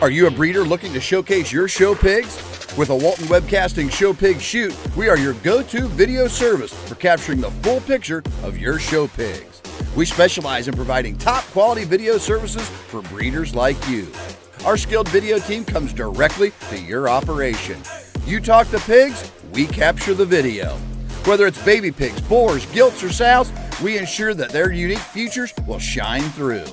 Are you a breeder looking to showcase your show pigs? With a Walton Webcasting Show Pig Shoot, we are your go-to video service for capturing the full picture of your show pigs. We specialize in providing top-quality video services for breeders like you. Our skilled video team comes directly to your operation. You talk the pigs, we capture the video. Whether it's baby pigs, boars, gilts, or sows, we ensure that their unique features will shine through.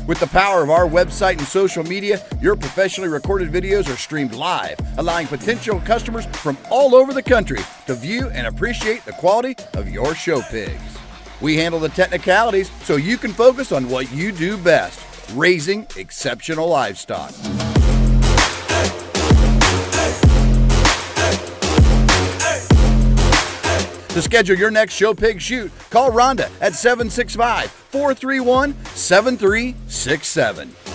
With the power of our website and social media, your professionally recorded videos are streamed live, allowing potential customers from all over the country to view and appreciate the quality of your show pigs. We handle the technicalities so you can focus on what you do best, raising exceptional livestock. To schedule your next show pig shoot, call Rhonda at 765-431-7367.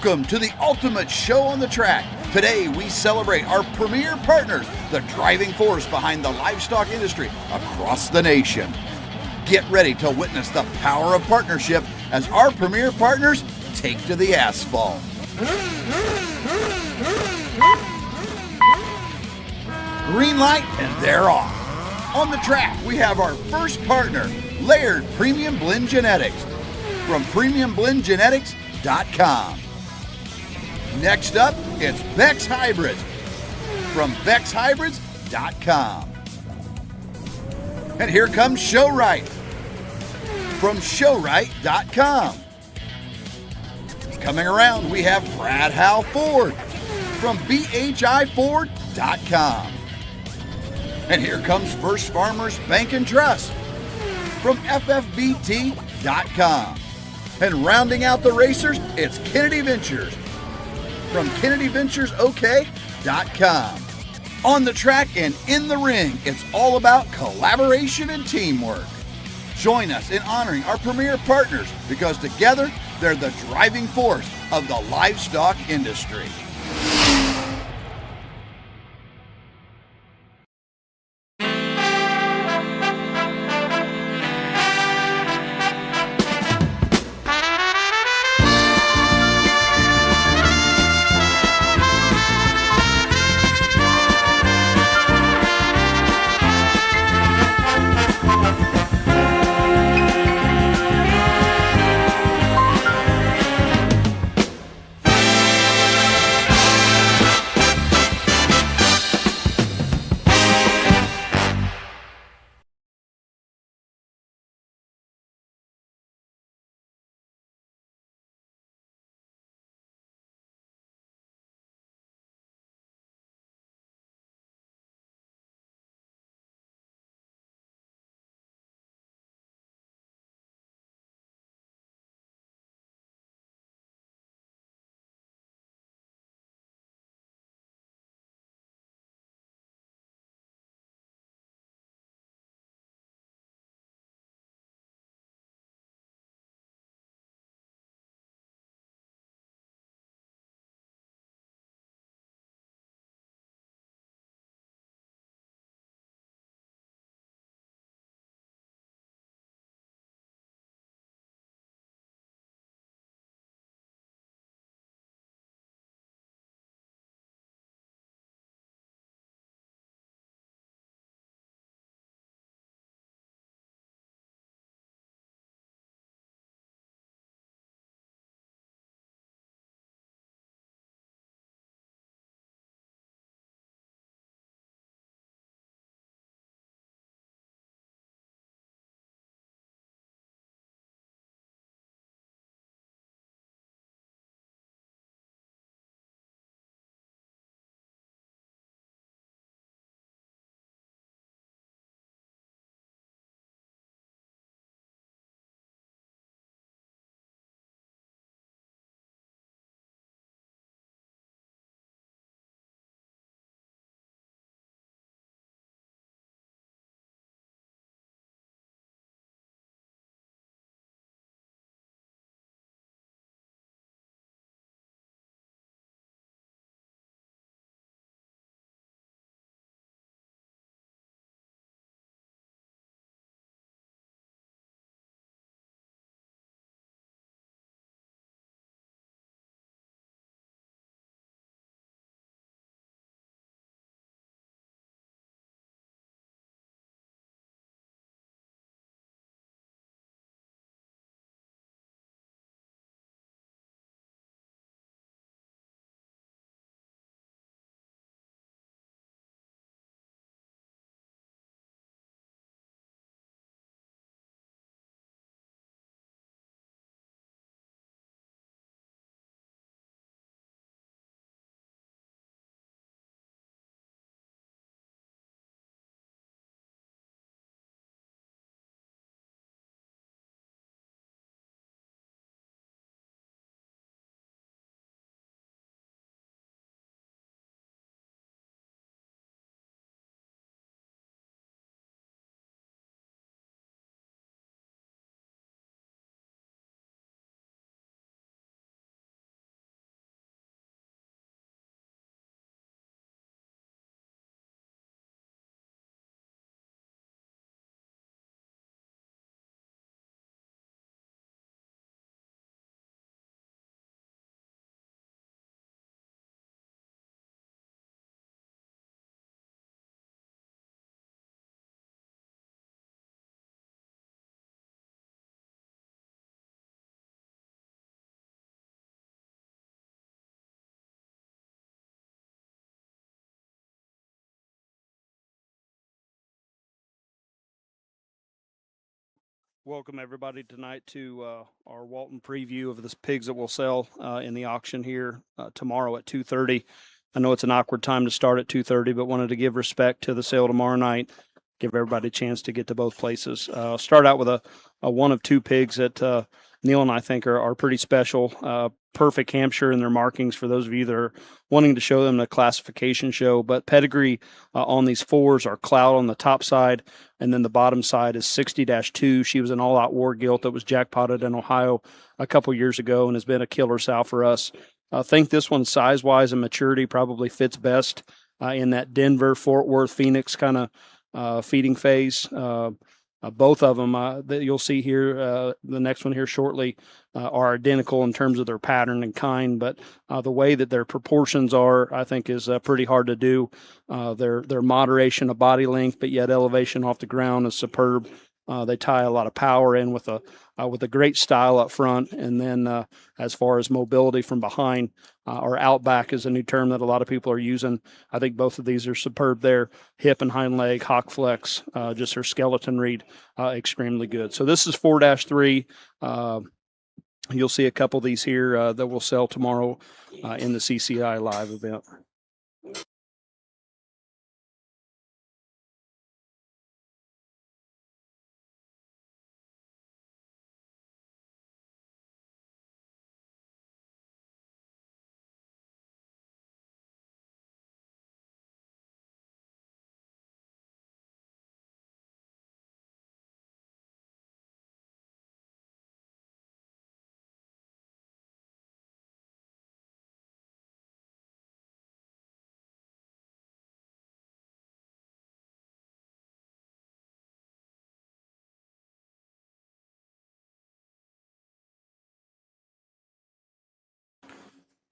Welcome to the ultimate show on the track. Today we celebrate our premier partners, the driving force behind the livestock industry across the nation. Get ready to witness the power of partnership as our premier partners take to the asphalt. Green light and they're off. On the track we have our first partner, Laird Premium Blend Genetics from premiumblendgenetics.com. Next up, it's Beck's Hybrids from beckshybrids.com. And here comes Showright from showright.com. Coming around, we have Brad Howe Ford from bhiford.com. And here comes First Farmers Bank and Trust from ffbt.com. And rounding out the racers, it's Kennedy Ventures from kennedyventuresok.com. On the track and in the ring, it's all about collaboration and teamwork. Join us in honoring our premier partners because together they're the driving force of the livestock industry. Welcome everybody tonight to our Walton preview of the pigs that will sell in the auction here tomorrow at 2:30. I know it's an awkward time to start at 2:30, but wanted to give respect to the sale tomorrow night. Give everybody a chance to get to both places. Start out with a one of two pigs that Neil and I think are pretty special. Perfect Hampshire in their markings for those of you that are wanting to show them the classification show. But pedigree on these fours are Cloud on the top side, and then the bottom side is 60-2. She was an all-out war gilt that was jackpotted in Ohio a couple years ago and has been a killer sow for us. I think this one, size-wise and maturity, probably fits best in that Denver, Fort Worth, Phoenix kind of feeding phase. Both of them that you'll see here, the next one here shortly, are identical in terms of their pattern and kind, but the way that their proportions are, I think, is pretty hard to do. Their moderation of body length, but yet elevation off the ground is superb. They tie a lot of power in with a great style up front, and then as far as mobility from behind, or out back is a new term that a lot of people are using. I think both of these are superb there. Hip and hind leg, hock flex, just her skeleton read, extremely good. So this is 4-3. You'll see a couple of these here that will sell tomorrow in the CCI live event.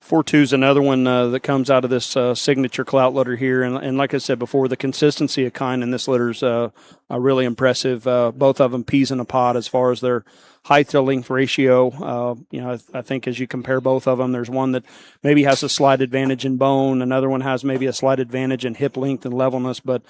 Four two is another one that comes out of this signature clout litter here, and like I said before, the consistency of kind in this litter is really impressive. Both of them peas in a pod as far as their height to length ratio. I think as you compare both of them, there's one that maybe has a slight advantage in bone, another one has maybe a slight advantage in hip length and levelness, but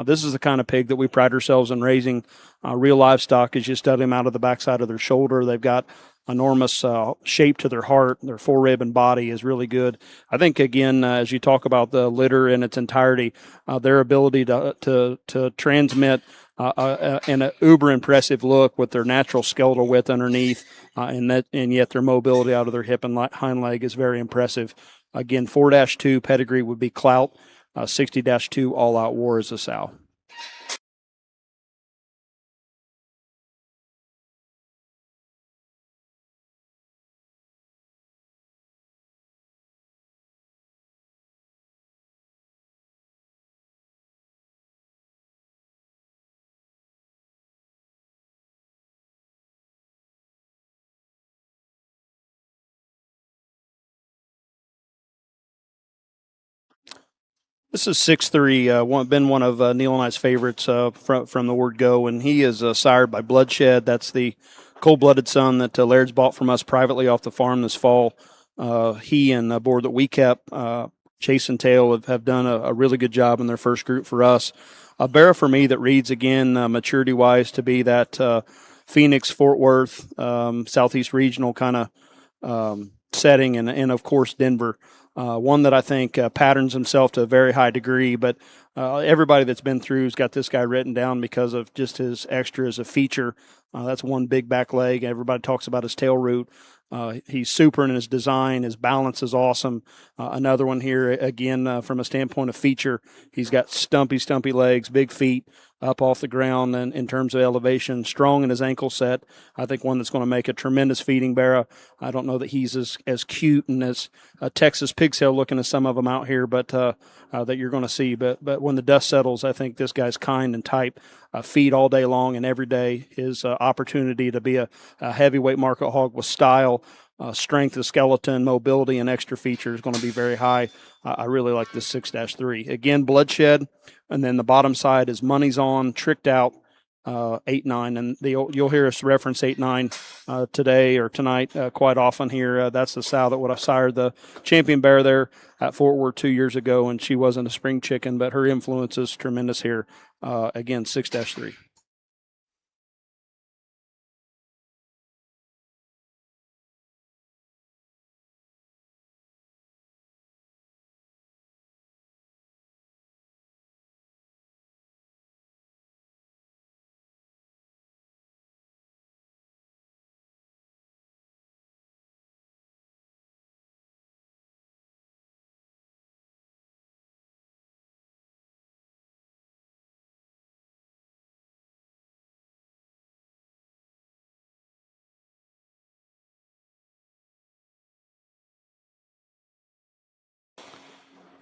this is the kind of pig that we pride ourselves in raising. Real livestock, as you study them out of the backside of their shoulder, they've got enormous shape to their heart. Their forerib and body is really good. I think, again, as you talk about the litter in its entirety, their ability to transmit an uber impressive look with their natural skeletal width underneath, and yet their mobility out of their hip and hind leg is very impressive. Again, 4-2 pedigree would be Clout. 60-2 all out war is a sow. This is 6'3", been one of Neil and I's favorites from the word go, and he is sired by Bloodshed. That's the cold-blooded son that Laird's bought from us privately off the farm this fall. He and the board that we kept, Chase and Tail, have done a really good job in their first group for us. A barrow for me that reads, again, maturity-wise, to be that Phoenix, Fort Worth, Southeast Regional kind of setting, and of course Denver. One that I think patterns himself to a very high degree, but everybody that's been through has got this guy written down because of just his extra as a feature. That's one big back leg. Everybody talks about his tail root. He's super in his design. His balance is awesome. Another one here, again, from a standpoint of feature, he's got stumpy legs, big feet, up off the ground, and in terms of elevation, strong in his ankle set. I think one that's going to make a tremendous feeding barrow. I don't know that he's as cute and as Texas pigtail looking as some of them out here, but that you're going to see. But when the dust settles, I think this guy's kind and type. Feed all day long and every day. His opportunity to be a heavyweight market hog with style, strength of skeleton, mobility, and extra features is going to be very high. I really like this 6-3. Again, Bloodshed, and then the bottom side is Money's On, Tricked Out, 8-9, and you'll hear us reference 8-9 today or tonight quite often here. That's the sow that would have sired the champion bear there at Fort Worth 2 years ago, and she wasn't a spring chicken, but her influence is tremendous here. Again, 6-3.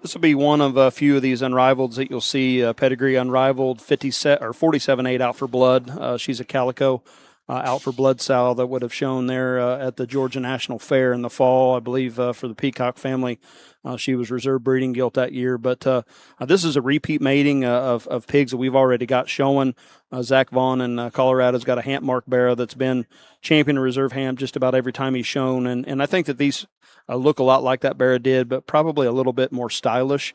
This will be one of a few of these unrivaleds that you'll see. Pedigree unrivaled, 47.8 out for blood. She's a calico out for blood sow that would have shown there at the Georgia National Fair in the fall, I believe, for the Peacock family. She was reserve breeding gilt that year. But this is a repeat mating of pigs that we've already got showing. Zach Vaughn in Colorado's got a Hamp Mark Barrow that's been champion of reserve ham just about every time he's shown. And I think that these look a lot like that Barrow did, but probably a little bit more stylish.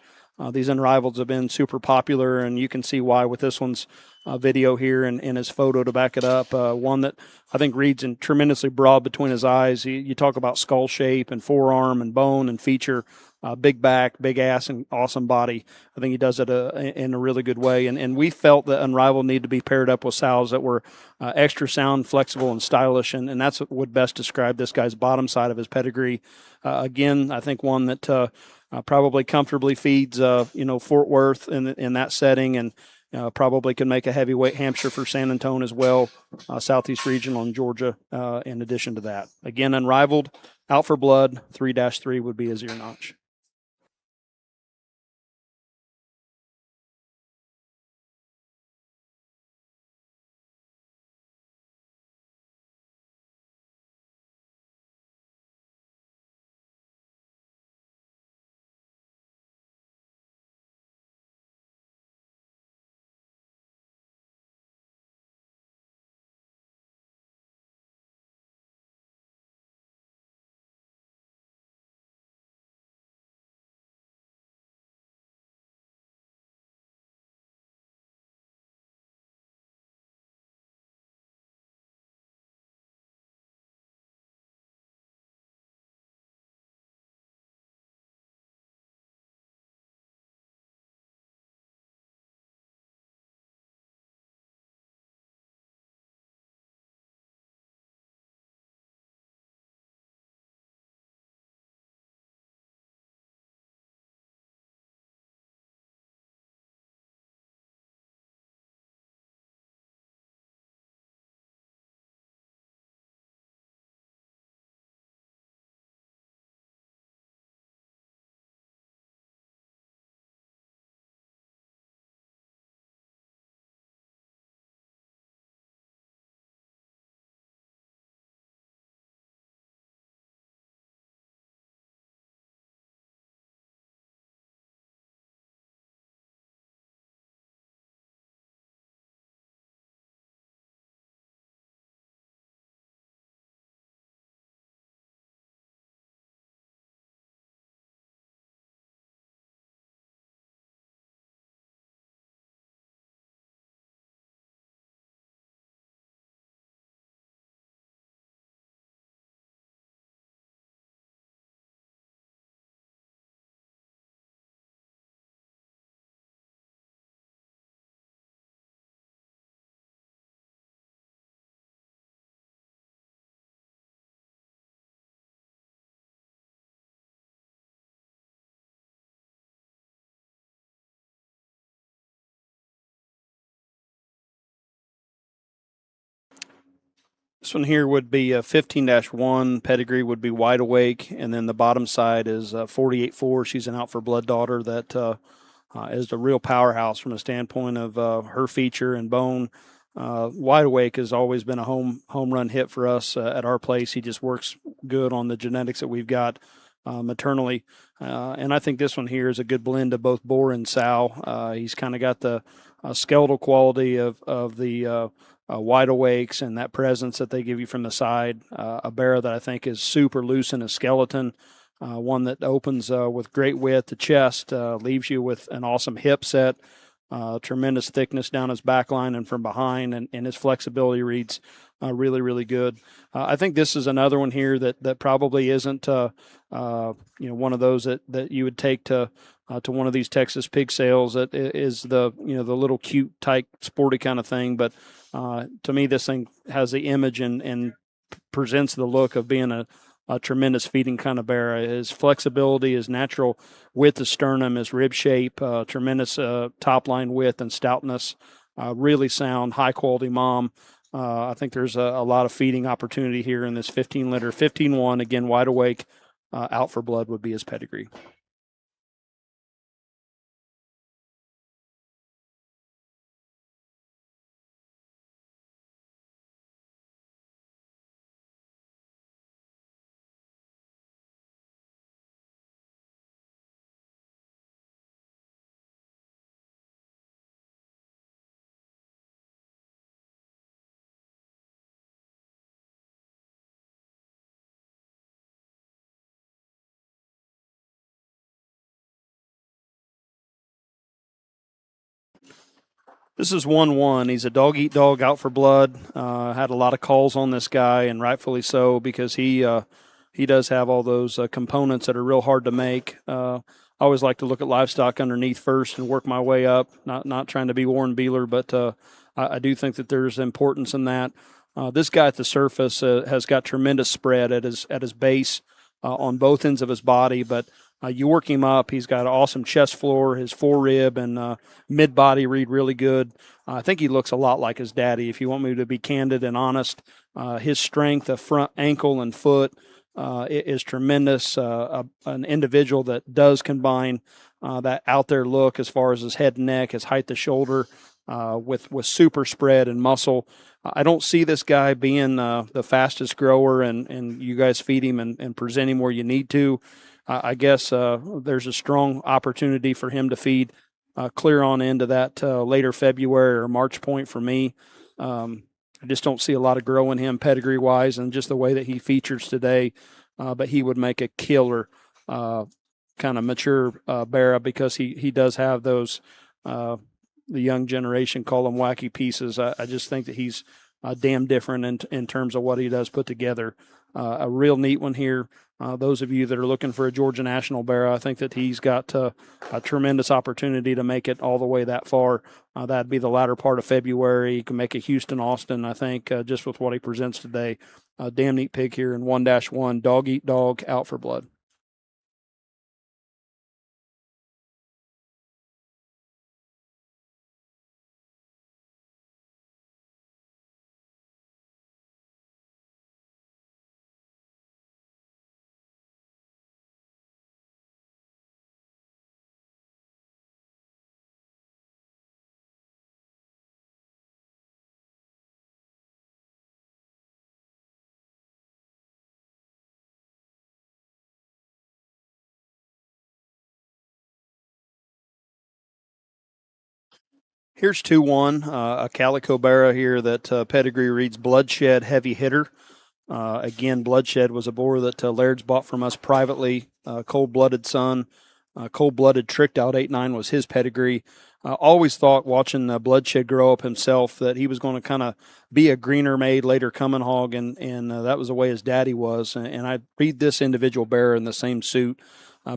These unrivaleds have been super popular, and you can see why with this one's video here and his photo to back it up. One that I think reads in tremendously broad between his eyes. You talk about skull shape and forearm and bone and feature, big back, big ass, and awesome body. I think he does it in a really good way. And we felt that Unrivaled needed to be paired up with sows that were extra sound, flexible, and stylish. And that's what would best describe this guy's bottom side of his pedigree. Again, I think one that probably comfortably feeds, Fort Worth in that setting, and probably can make a heavyweight Hampshire for San Antonio as well, Southeast Regional in Georgia. In addition to that, again, unrivaled, out for blood, 3-3 would be his ear notch. This one here would be a 15-1. Pedigree would be wide awake. And then the bottom side is 48-4. She's an out for blood daughter that is a real powerhouse from a standpoint of her feature and bone. Wide awake has always been a home run hit for us at our place. He just works good on the genetics that we've got maternally. And I think this one here is a good blend of both boar and sow. He's kind of got the skeletal quality of the wide awakes and that presence that they give you from the side. A barrow that I think is super loose in his skeleton. One that opens with great width. The chest leaves you with an awesome hip set. Tremendous thickness down his back line and from behind, and his flexibility reads really, really good. I think this is another one here that probably isn't one of those that you would take to one of these Texas pig sales. That is the little cute, tight, sporty kind of thing. But to me, this thing has the image and presents the look of being a tremendous feeding kind of bear. His flexibility, his natural width of sternum, his rib shape, tremendous top line width and stoutness, really sound, high quality mom. I think there's a lot of feeding opportunity here in this 15-liter, 15-1, again, wide awake, out for blood would be his pedigree. This is 1-1. He's a dog-eat-dog out for blood. Had a lot of calls on this guy, and rightfully so, because he does have all those components that are real hard to make. I always like to look at livestock underneath first and work my way up. Not trying to be Warren Beeler, but I do think that there's importance in that. This guy at the surface has got tremendous spread at his base on both ends of his body, but you work him up. He's got an awesome chest floor. His forerib and mid body read really good. I think he looks a lot like his daddy. If you want me to be candid and honest, his strength of front ankle and foot is tremendous. An individual that does combine that out there look as far as his head and neck, his height to shoulder, with super spread and muscle. I don't see this guy being the fastest grower, and you guys feed him and present him where you need to. I guess there's a strong opportunity for him to feed clear on into that later February or March point for me. I just don't see a lot of grow in him pedigree-wise and just the way that he features today. But he would make a killer kind of mature Barra because he does have those, the young generation call them wacky pieces. I just think that he's damn different in terms of what he does put together. A real neat one here. Those of you that are looking for a Georgia National Barra, I think that he's got a tremendous opportunity to make it all the way that far. That'd be the latter part of February. He can make a Houston, Austin, I think, just with what he presents today. Damn neat pig here in 1-1, dog eat dog, out for blood. Here's 2-1, a Calico Barra here that pedigree reads Bloodshed Heavy Hitter. Again, Bloodshed was a boar that Laird's bought from us privately. Cold-blooded son, cold-blooded tricked out 8-9 was his pedigree. Always thought watching Bloodshed grow up himself that he was going to kind of be a greener made later coming hog, and that was the way his daddy was. And I breed this individual bear in the same suit.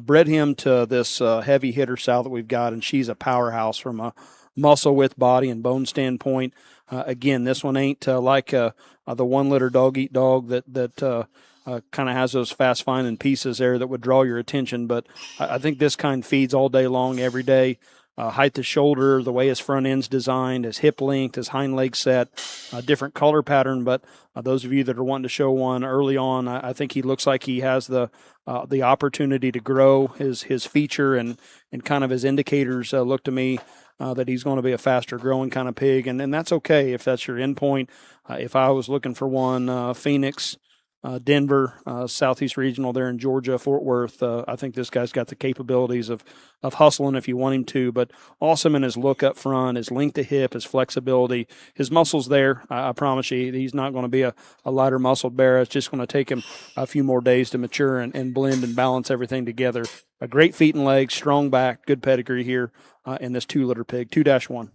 Bred him to this heavy hitter sow that we've got, and she's a powerhouse from a muscle width, body, and bone standpoint. Again, this one ain't like the 1 liter dog eat dog that kind of has those fast finding pieces there that would draw your attention. But I think this kind feeds all day long, every day. Height to shoulder, the way his front end's designed, his hip length, his hind leg set, different color pattern. But those of you that are wanting to show one early on, I think he looks like he has the opportunity to grow his feature and kind of his indicators look to me that he's going to be a faster growing kind of pig. And that's okay if that's your endpoint. If I was looking for one, Phoenix, Denver, Southeast Regional there in Georgia, Fort Worth. I think this guy's got the capabilities of hustling if you want him to, but awesome in his look up front, his length of hip, his flexibility, his muscles there. I promise you, he's not going to be a lighter muscled bear. It's just going to take him a few more days to mature and blend and balance everything together. A great feet and legs, strong back, good pedigree here in this 2 liter pig, 2-1.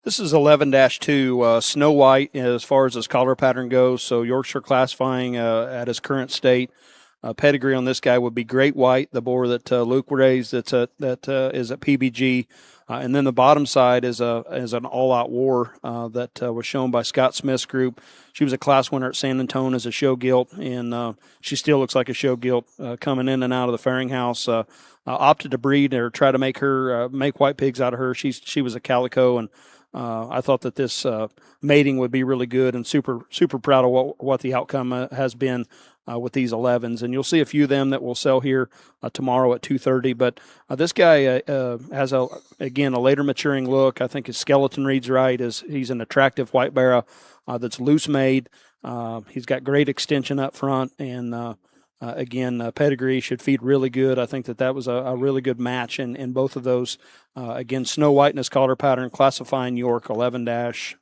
This is 11-2, Snow White as far as his collar pattern goes. So Yorkshire classifying at his current state. Pedigree on this guy would be Great White, the boar that Luke raised. That is at PBG, and then the bottom side is an all-out war that was shown by Scott Smith's group. She was a class winner at San Antonio as a show gilt, and she still looks like a show gilt coming in and out of the fairing house. Opted to breed or try to make her make white pigs out of her. She was a calico, and I thought that this mating would be really good, and super proud of what the outcome has been. with these 11s, and you'll see a few of them that will sell here tomorrow at 2:30. But this guy has a later maturing look. I think his skeleton reads right. He's an attractive white bear that's loose made. He's got great extension up front, and pedigree should feed really good. I think that was a really good match in both of those. Again, Snow White in his collar pattern, classifying York 11-2.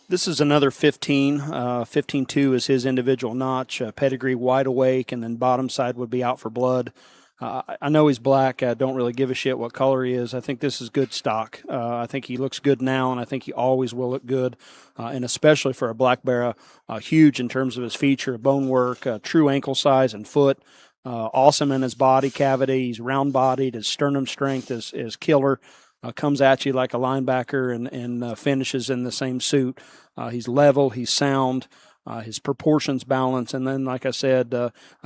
This is another 15. 15-2 is his individual notch. Pedigree wide awake, and then bottom side would be out for blood. I know he's black. I don't really give a shit what color he is. I think this is good stock. I think he looks good now, and I think he always will look good, and especially for a black bear, huge in terms of his feature, bone work, true ankle size and foot. Awesome in his body cavity. He's round-bodied. His sternum strength is killer. Comes at you like a linebacker and finishes in the same suit. He's level. He's sound. His proportions balance. And then, like I said,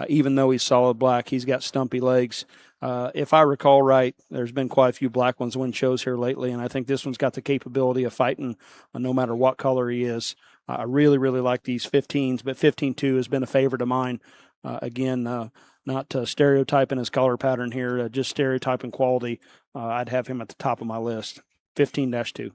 even though he's solid black, he's got stumpy legs. If I recall right, there's been quite a few black ones win shows here lately, and I think this one's got the capability of fighting no matter what color he is. I really, really like these 15s, but 15-2 has been a favorite of mine. Not stereotyping his color pattern here, just stereotyping quality. I'd have him at the top of my list, 15-2.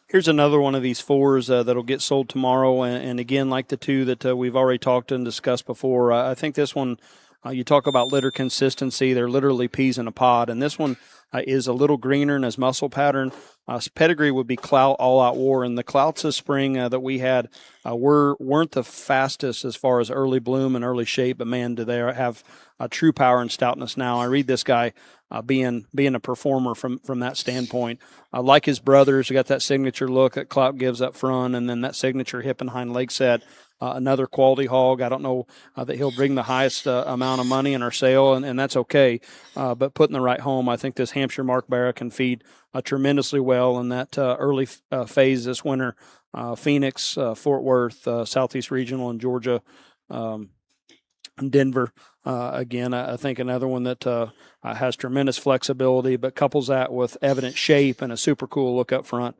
Here's another one of these fours that'll get sold tomorrow, and again, like the two that we've already talked and discussed before, I think this one You talk about litter consistency; they're literally peas in a pod, and this one is a little greener in his muscle pattern. Pedigree would be Clout All Out War, and the Clouts this spring that we had weren't the fastest as far as early bloom and early shape, but man, do they have true power and stoutness now. I read this guy being a performer from that standpoint. Like his brothers, he got that signature look that Clout gives up front, and then that signature hip and hind leg set. Another quality hog. I don't know that he'll bring the highest amount of money in our sale, and that's okay. But put in the right home, I think this Hampshire Mark Barra can feed tremendously well in that early phase this winter. Phoenix, Fort Worth, Southeast Regional, and Georgia, Denver. Again, I think another one that has tremendous flexibility, but couples that with evident shape and a super cool look up front.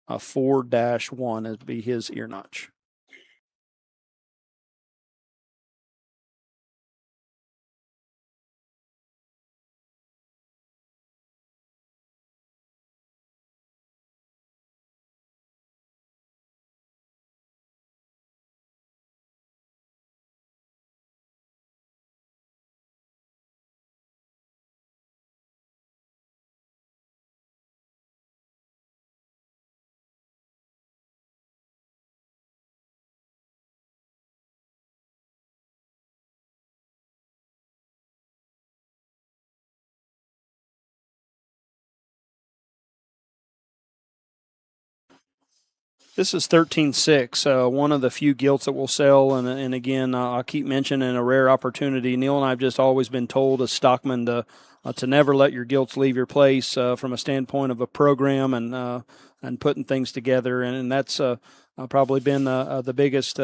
4-1 would be his ear notch. This is 13-6, one of the few gilts that will sell. And again, I'll keep mentioning a rare opportunity. Neil and I have just always been told as stockmen to never let your gilts leave your place from a standpoint of a program and putting things together. And that's probably been the biggest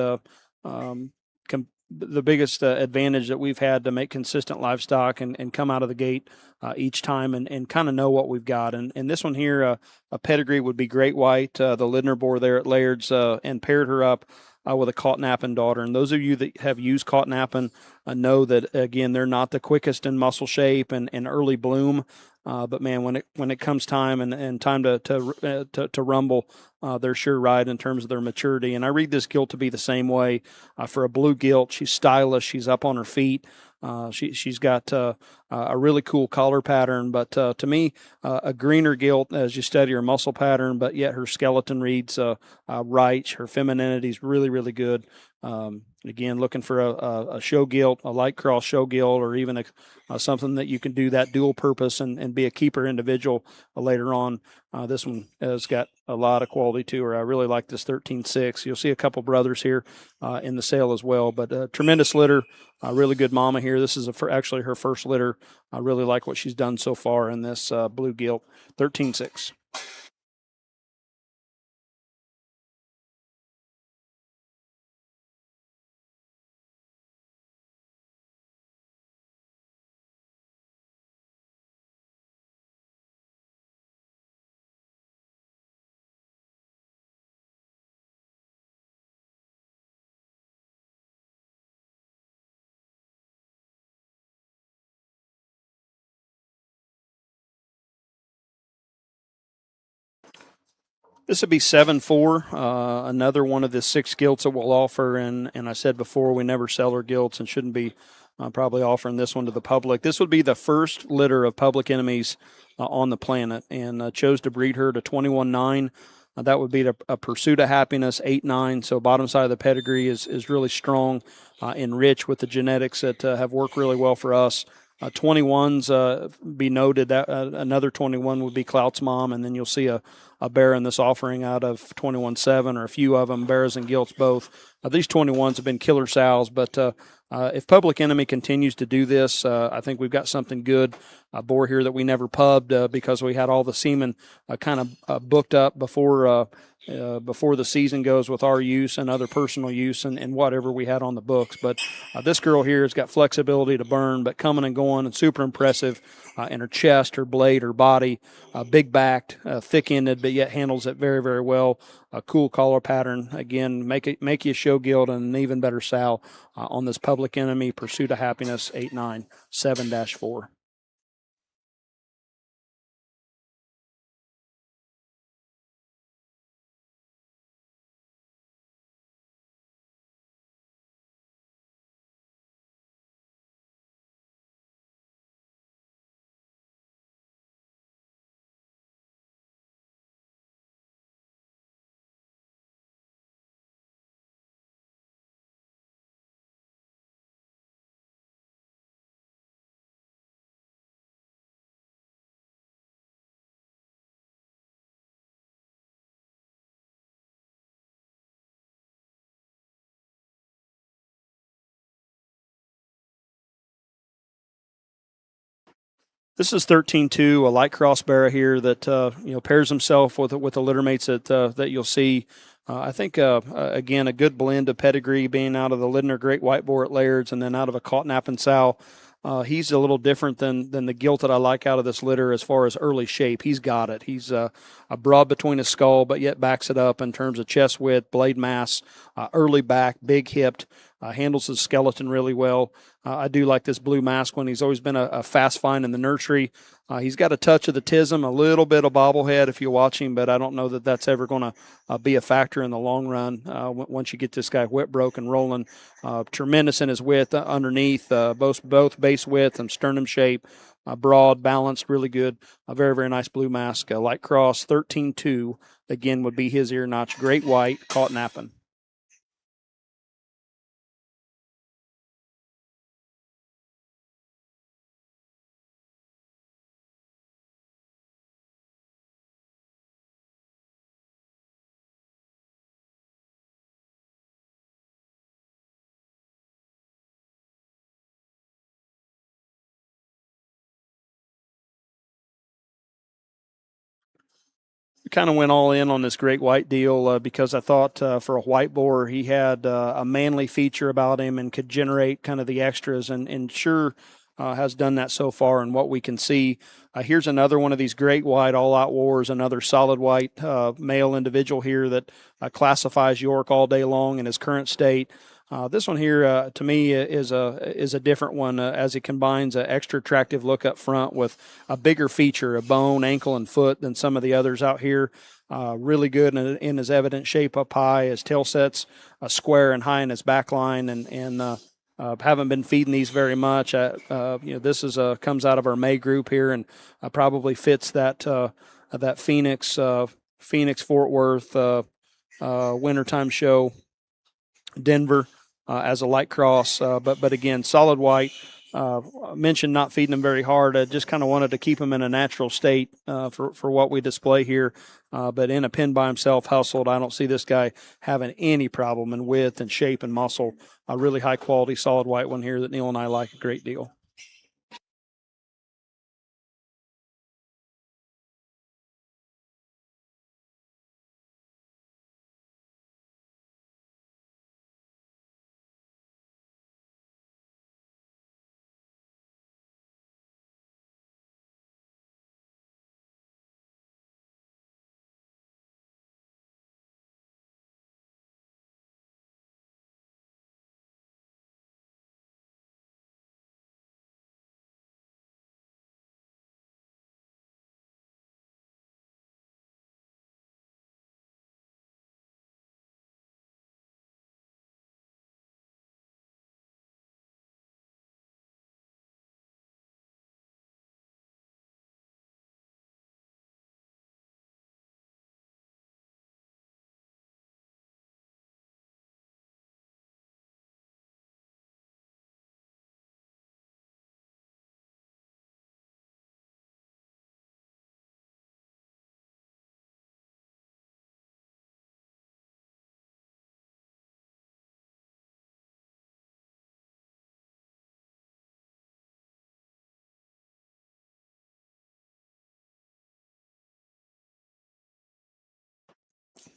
the biggest advantage that we've had to make consistent livestock and come out of the gate each time and kind of know what we've got. And this one here, a pedigree would be Great White, the Lindner boar there at Laird's, and paired her up with a Cotton-Appin daughter. And those of you that have used Cotton-Appin know that, again, they're not the quickest in muscle shape and early bloom. But man, when it comes time and time to rumble, they're sure right in terms of their maturity. And I read this gilt to be the same way. For a blue gilt, she's stylish. She's up on her feet. She's got a really cool collar pattern, but to me, a greener gilt as you study her muscle pattern, but yet her skeleton reads right. Her femininity is really, really good. Again, looking for a show gilt, a light cross show gilt, or even something that you can do that dual purpose and be a keeper individual later on. This one has got a lot of quality to her. I really like this 13-6. You'll see a couple brothers here in the sale as well, but tremendous litter. Really good mama here. This is actually her first litter. I really like what she's done so far in this blue gilt, 13-6. This would be 7-4, another one of the 6 gilts that we'll offer. And I said before, we never sell our gilts and shouldn't be probably offering this one to the public. This would be the first litter of public enemies on the planet, and chose to breed her to 21-9. That would be a Pursuit of Happiness 8-9. So bottom side of the pedigree is really strong and rich with the genetics that have worked really well for us. 21s be noted that another 21 would be Clout's mom, and then you'll see a bear in this offering out of 21-7, or a few of them, bears and gilts both. These 21s have been killer sows, but if Public Enemy continues to do this, I think we've got something good. A boar here that we never pubbed because we had all the semen kind of booked up before the season goes with our use and other personal use and whatever we had on the books. But this girl here has got flexibility to burn, but coming and going and super impressive in her chest, her blade, her body, big backed, thick ended, but yet handles it very, very well. A cool collar pattern. Again, make you a show gilt and an even better sow on this Public Enemy Pursuit of Happiness 8-9 7-4. This is 13-2, a light cross barra here that pairs himself with the litter mates that you'll see. I think again a good blend of pedigree, being out of the Lindner Great White Boar at Laird's and then out of a Cotton Appensal. He's a little different than the gilt that I like out of this litter as far as early shape. He's got it. He's a broad between his skull, but yet backs it up in terms of chest width, blade mass, early back, big hipped, handles his skeleton really well. I do like this blue mask one. He's always been a fast find in the nursery. He's got a touch of the tism, a little bit of bobblehead if you watch him, but I don't know that that's ever going to be a factor in the long run once you get this guy whip broke and rolling. Tremendous in his width underneath, both base width and sternum shape. Broad, balanced, really good. A very, very nice blue mask. Light cross, 13-2, again, would be his ear notch. Great white, caught napping. Kind of went all in on this great white deal because I thought for a white boar he had a manly feature about him and could generate kind of the extras, and sure has done that so far in what we can see. Here's another one of these great white all-out wars, another solid white male individual here that classifies York all day long in his current state. This one here, to me, is a different one as he combines an extra attractive look up front with a bigger feature, a bone, ankle, and foot than some of the others out here. Really good in his evident shape up high. His tail sets square and high in his back line, and haven't been feeding these very much. This is comes out of our May group here, and probably fits that Phoenix Fort Worth wintertime show, Denver. As a light cross, but again, solid white. Mentioned not feeding him very hard. I just kind of wanted to keep him in a natural state for what we display here. But in a pen by himself, hustled, I don't see this guy having any problem in width and shape and muscle. A really high quality, solid white one here that Neil and I like a great deal.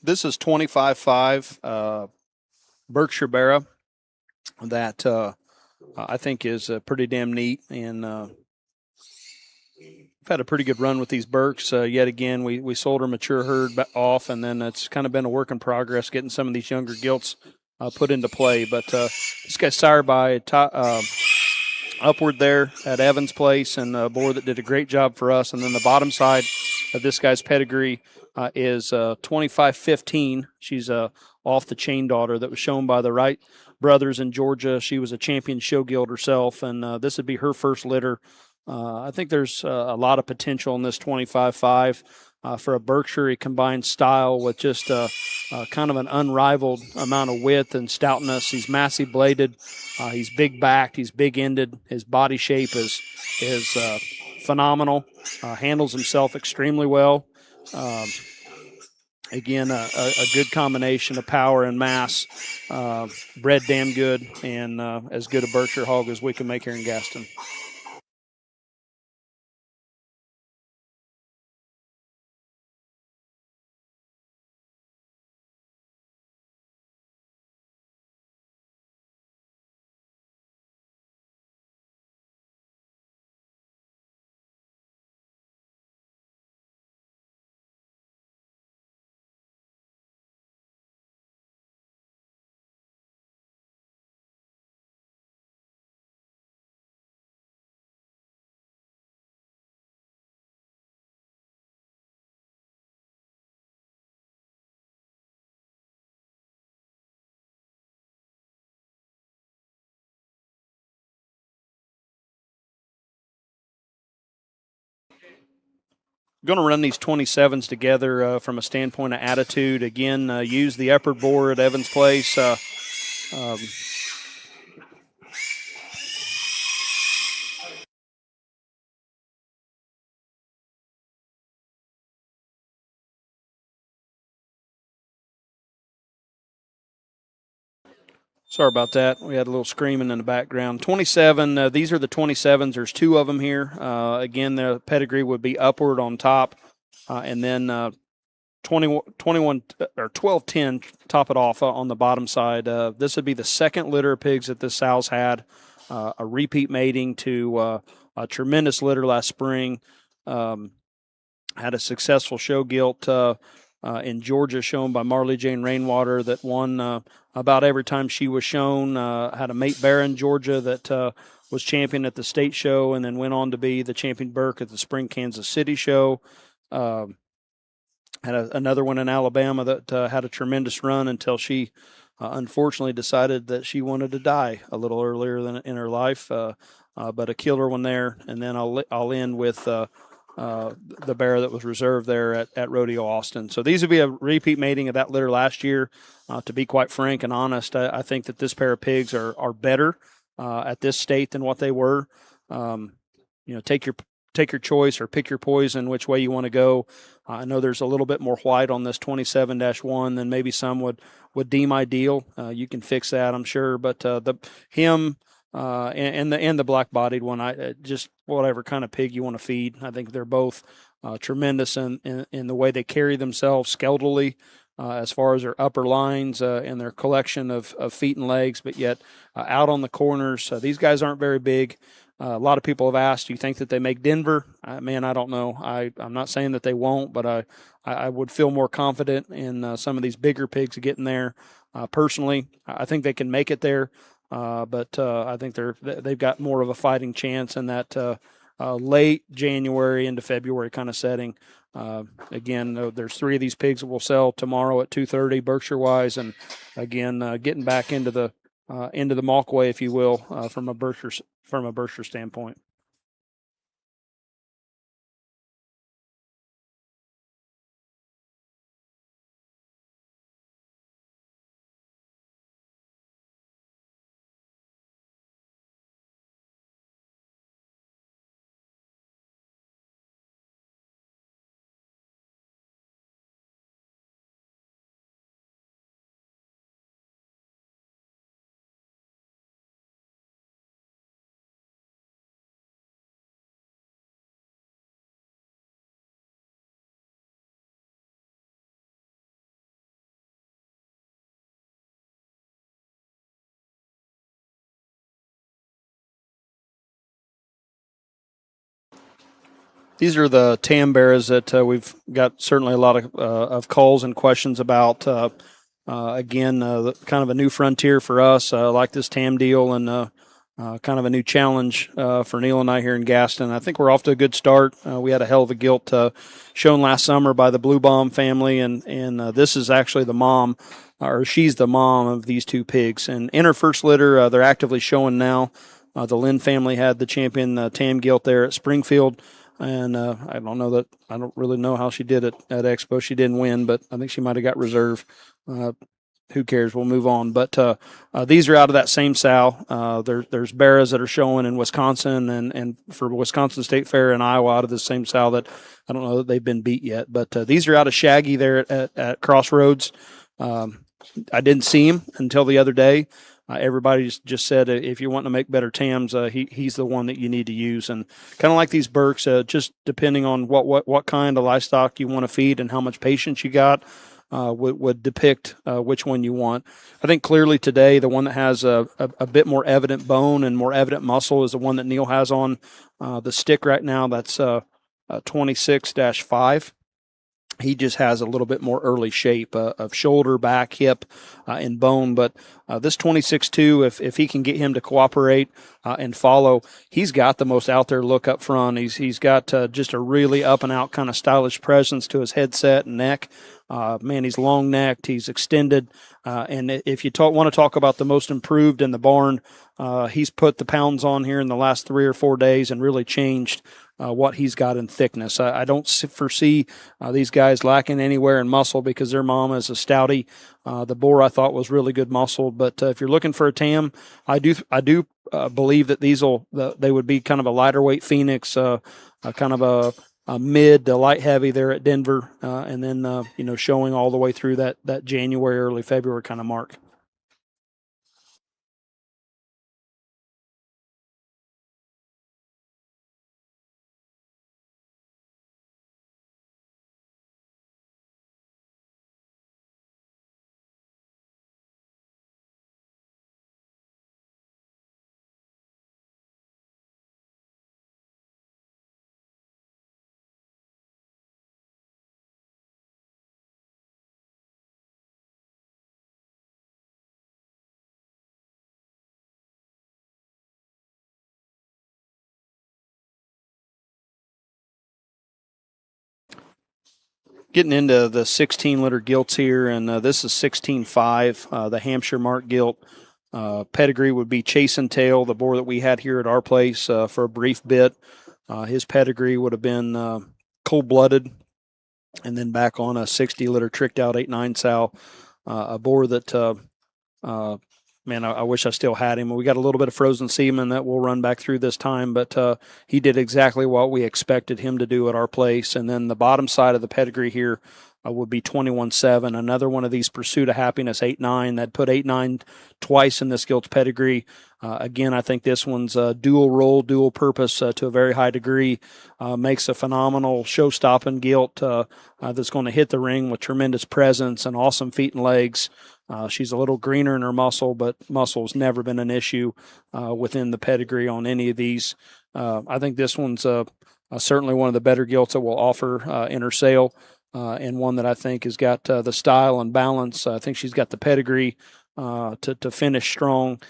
This is 25-5 Berkshire Barra that I think is pretty damn neat, and we've had a pretty good run with these Berks. Yet again, we sold our mature herd off, and then it's kind of been a work in progress getting some of these younger gilts put into play. But this guy's sired by Upward there at Evans Place, and a boar that did a great job for us. And then the bottom side of this guy's pedigree is 25-15. She's off the chain daughter that was shown by the Wright brothers in Georgia. She was a champion show gilt herself, and this would be her first litter. I think there's a lot of potential in this 25-5 for a Berkshire. He combines style with just kind of an unrivaled amount of width and stoutness. He's massive bladed. He's big backed. He's big ended. His body shape is phenomenal. Handles himself extremely well. Again, a good combination of power and mass. Bred damn good, and as good a Berkshire hog as we can make here in Gaston. going to run these 27s together from a standpoint of attitude. Again, use the upper bore at Evans Place. Sorry about that. We had a little screaming in the background. 27, these are the 27s. There's two of them here. Again, the pedigree would be upward on top. And then 21 or 12-10 top it off on the bottom side. This would be the second litter of pigs that this sow's had. A repeat mating to a tremendous litter last spring. Had a successful show gilt in Georgia, shown by Marley Jane Rainwater, that won about every time she was shown. Had a mate bear in Georgia that was champion at the state show, and then went on to be the champion Burke at the spring Kansas City show. Had another one in Alabama that had a tremendous run until she unfortunately decided that she wanted to die a little earlier than in her life. But a killer one there, and then I'll end with the bear that was reserved there at Rodeo Austin. So these would be a repeat mating of that litter last year. To be quite frank and honest, I think that this pair of pigs are better at this state than what they were. Take your choice or pick your poison, which way you want to go. I know there's a little bit more white on this 27-1 than maybe some would deem ideal. You can fix that, I'm sure, but and the black-bodied one, just whatever kind of pig you want to feed. I think they're both tremendous in the way they carry themselves skeletally, as far as their upper lines and their collection of feet and legs, but yet out on the corners. These guys aren't very big. A lot of people have asked, do you think that they make Denver? Man, I don't know. I'm not saying that they won't, but I would feel more confident in some of these bigger pigs getting there. Personally, I think they can make it there. But I think they've got more of a fighting chance in that late January into February kind of setting. Again, there's three of these pigs that will sell tomorrow at 2:30 Berkshire wise, and again, getting back into the Mauck way, if you will, from a Berkshire standpoint. These are the tam bears that we've got certainly a lot of calls and questions about. Again, kind of a new frontier for us. Like this tam deal, and kind of a new challenge for Neil and I here in Gaston. I think we're off to a good start. We had a hell of a gilt shown last summer by the Blue Bomb family, and this is actually the mom, or she's the mom of these two pigs. And in her first litter, they're actively showing now. The Lynn family had the champion tam gilt there at Springfield. And I don't really know how she did it at Expo. She didn't win, but I think she might have got reserve. Who cares? We'll move on. But these are out of that same sow. There's bears that are showing in Wisconsin and for Wisconsin State Fair and Iowa out of the same sow that I don't know that they've been beat yet. But these are out of Shaggy there at Crossroads. I didn't see him until the other day. Everybody just said if you want to make better tams, he's the one that you need to use. And kind of like these Burks, just depending on what kind of livestock you want to feed and how much patience you got, would depict which one you want. I think clearly today the one that has a bit more evident bone and more evident muscle is the one that Neil has on the stick right now. That's 26-5. He just has a little bit more early shape of shoulder, back, hip, and bone. But this 26-2, if he can get him to cooperate and follow, he's got the most out there look up front. He's got just a really up and out kind of stylish presence to his headset and neck. Man, he's long necked, he's extended, and if you want to talk about the most improved in the barn, he's put the pounds on here in the last 3 or 4 days and really changed what he's got in thickness. I don't foresee these guys lacking anywhere in muscle because their mom is a stouty. The boar I thought was really good muscled, but if you're looking for a tam, I do believe that they would be kind of a lighter weight Phoenix, kind of a mid to light heavy there at Denver, and then showing all the way through that January, early February kind of mark. Getting into the 16-liter gilts here, and this is 16.5, the Hampshire Mark gilt. Pedigree would be Chase and Tail, the boar that we had here at our place for a brief bit. His pedigree would have been cold-blooded, and then back on a 60-liter tricked-out 8-9 sow, a boar that man, I wish I still had him. We got a little bit of frozen semen that we'll run back through this time, but he did exactly what we expected him to do at our place. And then the bottom side of the pedigree here would be 21.7, another one of these Pursuit of Happiness 8-9 that put 8-9 twice in this gilt's pedigree. Again, I think this one's dual role, dual purpose to a very high degree. Makes a phenomenal show-stopping gilt that's going to hit the ring with tremendous presence and awesome feet and legs. She's a little greener in her muscle, but muscle's never been an issue within the pedigree on any of these. I think this one's certainly one of the better gilts that we'll offer in her sale, and one that I think has got the style and balance. I think she's got the pedigree to finish strong.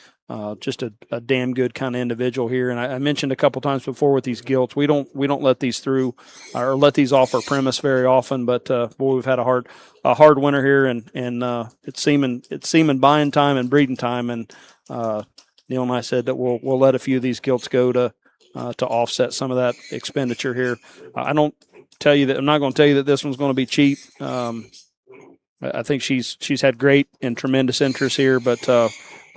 Just a damn good kind of individual here. And I mentioned a couple times before with these gilts, we don't let these through or let these off our premise very often. But boy, we've had a hard winter here, and it's seeming buying time and breeding time. And Neil and I said that we'll let a few of these gilts go to offset some of that expenditure here. I'm not going to tell you that this one's going to be cheap. I think she's had great and tremendous interest here, but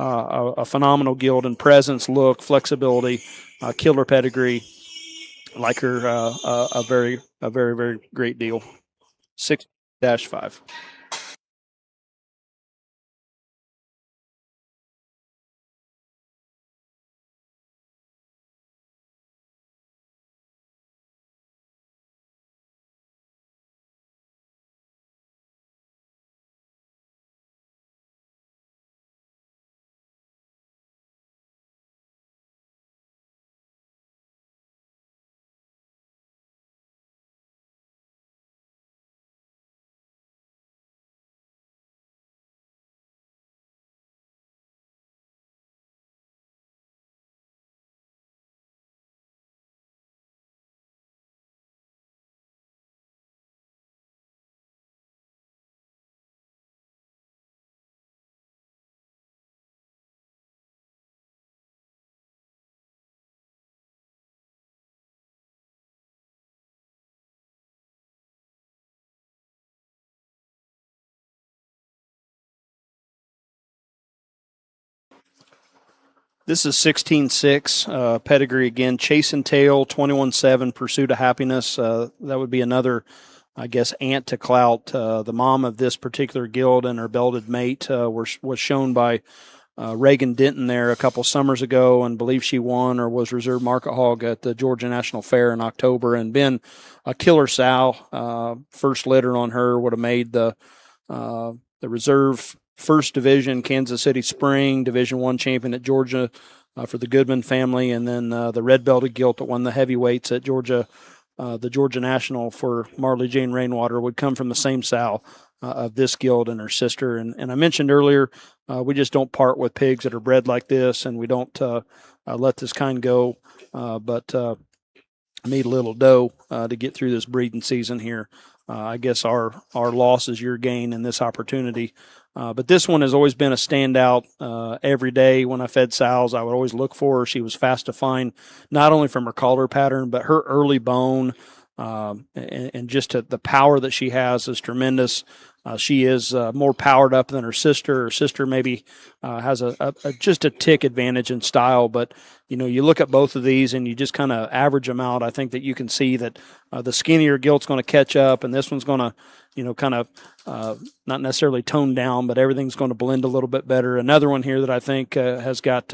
a phenomenal gilt and presence, look, flexibility, killer pedigree. Like her a very, very great deal. 6-5. This is 16.6, pedigree again, Chase and Tail, 21.7, Pursuit of Happiness. That would be another, I guess, aunt to Clout. The mom of this particular gilt and her belted mate was shown by Reagan Denton there a couple summers ago, and believe she won or was reserve market hog at the Georgia National Fair in October, and been a killer sow. First litter on her would have made the reserve first division Kansas City Spring Division I champion at Georgia for the Goodman family, and then the red belted gilt that won the heavyweights at Georgia, the Georgia National for Marley Jane Rainwater, would come from the same sow of this gilt and her sister. And I mentioned earlier, we just don't part with pigs that are bred like this, and we don't let this kind go, but need a little dough to get through this breeding season here. I guess our loss is your gain in this opportunity. But this one has always been a standout. Every day when I fed sows, I would always look for her. She was fast to find, not only from her collar pattern, but her early bone, and just the power that she has is tremendous. She is more powered up than her sister. Her sister maybe has just a tick advantage in style, but you look at both of these and you just kind of average them out. I think that you can see that the skinnier gilt's going to catch up, and this one's going to, kind of not necessarily tone down, but everything's going to blend a little bit better. Another one here that I think has got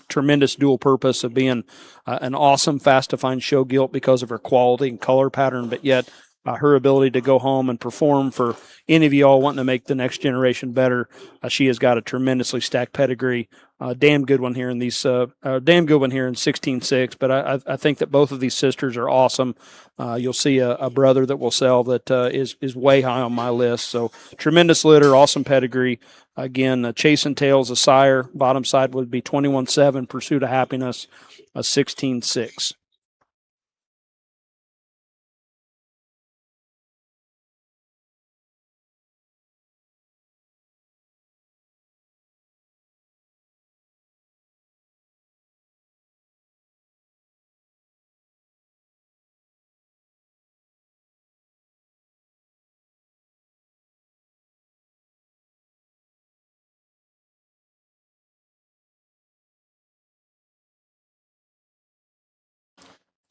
tremendous dual purpose of being an awesome, fast to find show gilt because of her quality and color pattern, but yet her ability to go home and perform for any of y'all wanting to make the next generation better. She has got a tremendously stacked pedigree. Damn good one here in 16.6. But I think that both of these sisters are awesome. You'll see a brother that will sell that is way high on my list. So tremendous litter, awesome pedigree. Again, Chase and Tails, a sire. Bottom side would be 21.7. Pursuit of Happiness, 16.6.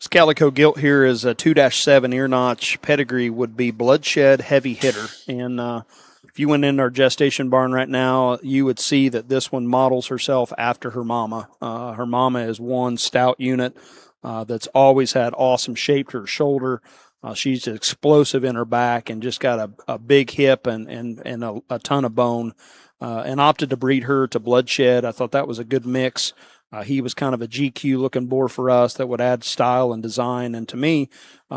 This Calico gilt here is a 2-7 ear notch. Pedigree would be Bloodshed Heavy Hitter. And if you went in our gestation barn right now, you would see that this one models herself after her mama. Her mama is one stout unit that's always had awesome shape to her shoulder. She's explosive in her back and just got a big hip and a ton of bone. And opted to breed her to Bloodshed. I thought that was a good mix. He was kind of a GQ looking boar for us that would add style and design, and to me,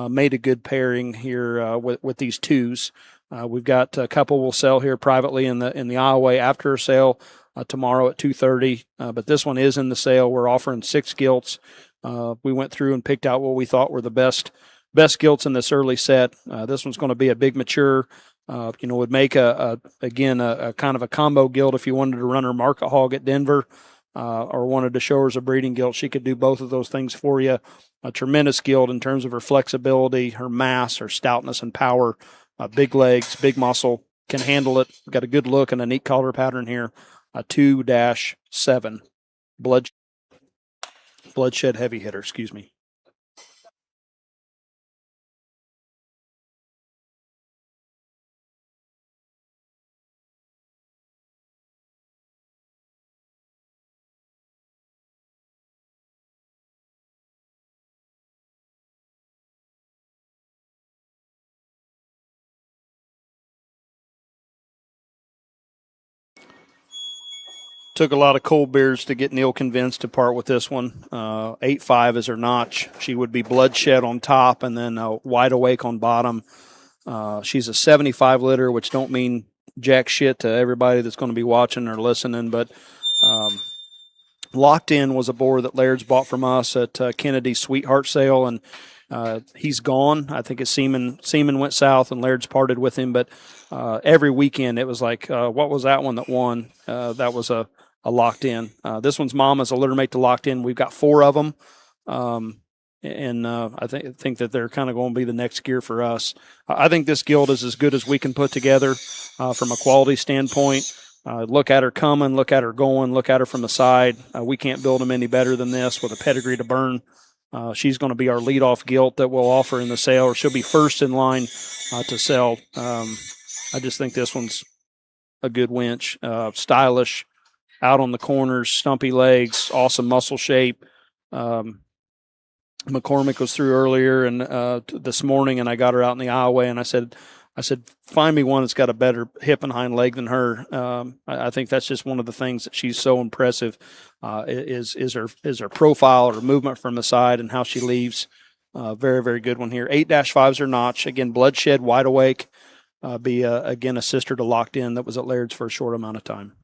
made a good pairing here with these twos. We've got a couple we'll sell here privately in the aisleway after a sale tomorrow at 2:30. But this one is in the sale. We're offering 6 gilts. We went through and picked out what we thought were the best gilts in this early set. This one's going to be a big mature. Would make a kind of a combo gilt if you wanted to run her market hog at Denver. Or wanted to show her as a breeding gilt, she could do both of those things for you. A tremendous gilt in terms of her flexibility, her mass, her stoutness and power. Big legs, big muscle, can handle it. Got a good look and a neat collar pattern here. A 2-7 bloodshed heavy hitter. Excuse me. Took a lot of cold beers to get Neil convinced to part with this one. 8.5 is her notch. She would be bloodshed on top and then wide awake on bottom. She's a 75 litter, which don't mean jack shit to everybody that's going to be watching or listening, but Locked In was a boar that Laird's bought from us at Kennedy's Sweetheart sale, and he's gone. I think his semen went south, and Laird's parted with him. But every weekend it was like, what was that one that won? That was a Locked In. This one's mama's a litter mate to Locked In. We've got 4 of them. And I think that they're kind of going to be the next gear for us. I think this guild is as good as we can put together from a quality standpoint. Look at her coming, look at her going, look at her from the side. We can't build them any better than this with a pedigree to burn. She's going to be our leadoff gilt that we'll offer in the sale, or she'll be first in line to sell. I just think this one's a good winch, stylish, out on the corners, stumpy legs, awesome muscle shape. McCormick was through earlier and this morning, and I got her out in the aisleway, and I said, find me one that's got a better hip and hind leg than her. I think that's just one of the things that she's so impressive is her profile, her movement from the side, and how she leaves. Very, very good one here. 8-5's her notch. Again, bloodshed, wide awake. Again, a sister to Locked In that was at Laird's for a short amount of time.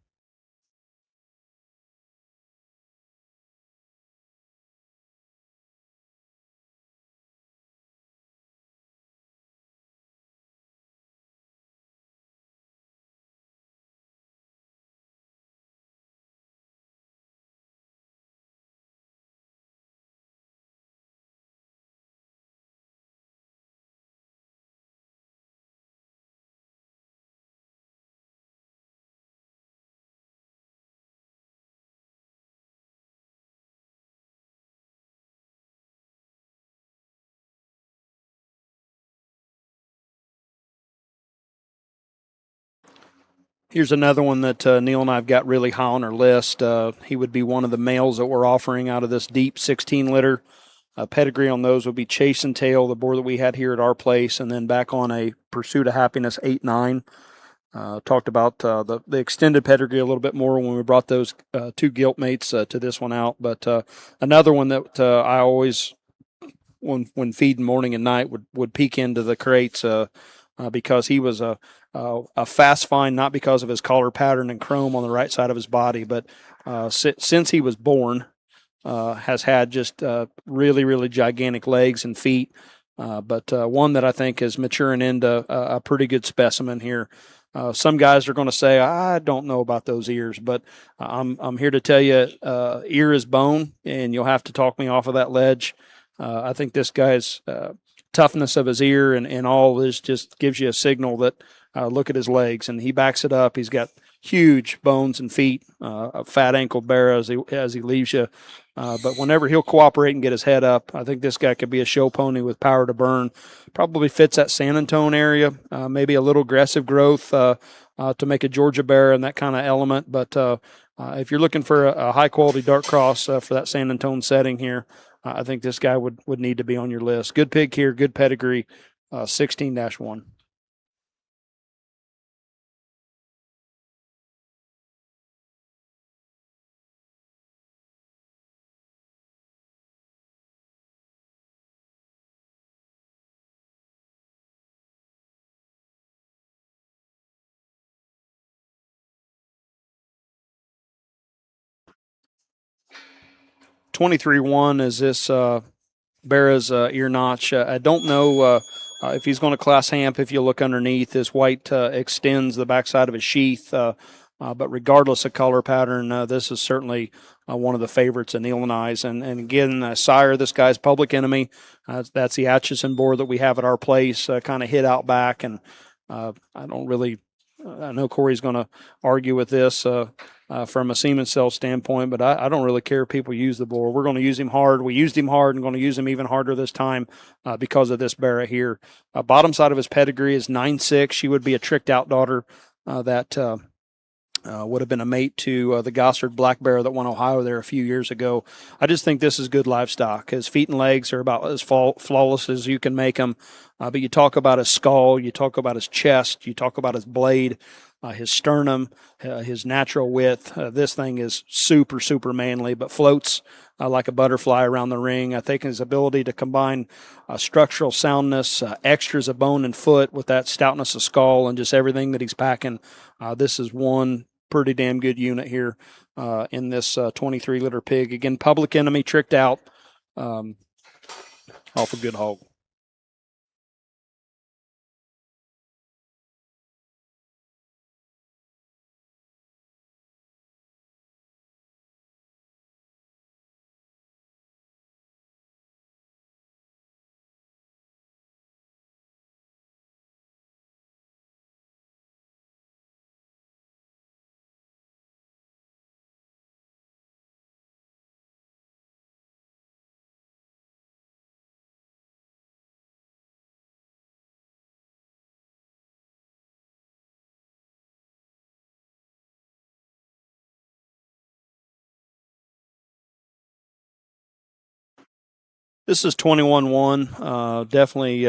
Here's another one that Neil and I have got really high on our list. He would be one of the males that we're offering out of this deep 16 litter. Pedigree on those would be Chase and Tail, the boar that we had here at our place, and then back on a Pursuit of Happiness 8-9. Talked about the extended pedigree a little bit more when we brought those two gilt mates to this one out. But another one that I always, when feeding morning and night, would peek into the crates because he was a fast find, not because of his collar pattern and chrome on the right side of his body, but since he was born, has had just really, really gigantic legs and feet. But one that I think is maturing into a pretty good specimen here. Some guys are going to say, I don't know about those ears, but I'm here to tell you, ear is bone, and you'll have to talk me off of that ledge. I think this guy's toughness of his ear and all this just gives you a signal that look at his legs, and he backs it up. He's got huge bones and feet, a fat ankle bear as he leaves you. But whenever he'll cooperate and get his head up, I think this guy could be a show pony with power to burn. Probably fits that San Antonio area, maybe a little aggressive growth to make a Georgia bear and that kind of element. But if you're looking for a high-quality dark cross for that San Antonio setting here, I think this guy would need to be on your list. Good pig here, good pedigree, 16-1. (23-1) is this Barra's ear notch. I don't know if he's going to class hamp. If you look underneath, his white extends the backside of his sheath. But regardless of color pattern, this is certainly one of the favorites in Neil and I's. And again, sire, this guy's Public Enemy. That's the Atchison boar that we have at our place, kind of hid out back. And I know Corey's going to argue with this from a semen cell standpoint, but I don't really care if people use the boar. We're going to use him hard. We used him hard and going to use him even harder this time because of this bear here. Bottom side of his pedigree is 9-6. She would be a tricked out daughter that would have been a mate to the Gossard black bear that won Ohio there a few years ago. I just think this is good livestock. His feet and legs are about as flawless as you can make them. But you talk about his skull, you talk about his chest, you talk about his blade, his sternum, his natural width. This thing is super, super manly, but floats like a butterfly around the ring. I think his ability to combine structural soundness, extras of bone and foot with that stoutness of skull and just everything that he's packing. This is one pretty damn good unit here in this 23-liter pig. Again, Public Enemy, tricked out, off a good hog. This is 21-1. Definitely